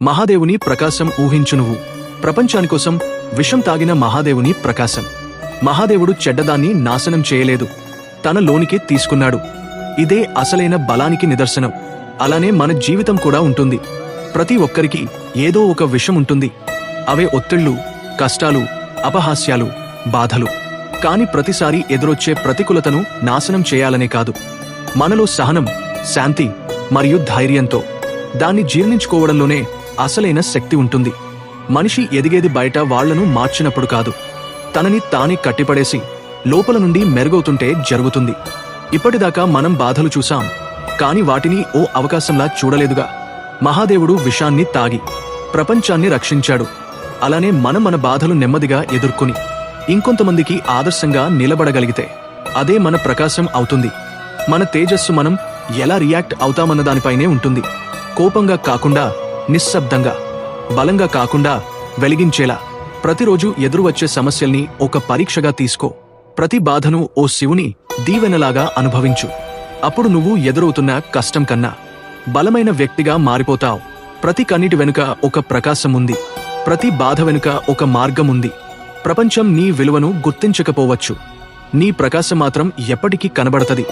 మహాదేవుని ప్రకాశం ఊహించు నువ్వు. ప్రపంచానికోసం విషం తాగిన మహాదేవుని ప్రకాశం. మహాదేవుడు చెడ్డదాన్ని నాశనం చేయలేదు, తన లోనికి తీసుకున్నాడు. ఇదే అసలైన బలానికి నిదర్శనం. అలానే మన జీవితం కూడా ఉంటుంది. ప్రతి ఒక్కరికి ఏదో ఒక విషం ఉంటుంది. అవే ఒత్తిళ్లు, కష్టాలు, అపహాస్యాలు, బాధలు. కాని ప్రతిసారి ఎదురొచ్చే ప్రతికూలతను నాశనం చేయాలనే కాదు, మనలో సహనం, శాంతి మరియు ధైర్యంతో దాన్ని జీర్ణించుకోవడంలోనే అసలైన శక్తి ఉంటుంది. మనిషి ఎదిగేది బయట వాళ్లను మార్చినప్పుడు కాదు, తనని తానే కట్టిపడేసి లోపల నుండి మెరుగవుతుంటే జరుగుతుంది. ఇప్పటిదాకా మనం బాధలు చూశాం, కాని వాటిని ఓ అవకాశంలా చూడలేదుగా. మహాదేవుడు విషాన్ని తాగి ప్రపంచాన్ని రక్షించాడు. అలానే మనం మన బాధలు నెమ్మదిగా ఎదుర్కొని ఇంకొంతమందికి ఆదర్శంగా నిలబడగలిగితే అదే మన ప్రకాశం అవుతుంది. మన తేజస్సు మనం ఎలా రియాక్ట్ అవుతామన్న దానిపైనే ఉంటుంది. కోపంగా కాకుండా నిశ్శబ్దంగా, బలంగా కాకుండా వెలిగించేలా. ప్రతిరోజు ఎదురువచ్చే సమస్యల్ని ఒక పరీక్షగా తీసుకో. ప్రతి బాధను ఓ శివుని దీవెనలాగా అనుభవించు. అప్పుడు నువ్వు ఎదురవుతున్న కష్టం కన్నా బలమైన వ్యక్తిగా మారిపోతావు. ప్రతి కన్నిటి వెనుక ఒక ప్రకాశం ఉంది. ప్రతి బాధ వెనుక ఒక మార్గం ఉంది. ప్రపంచం నీ విలువను గుర్తించకపోవచ్చు, నీ ప్రకాశం మాత్రం ఎప్పటికీ కనబడతది.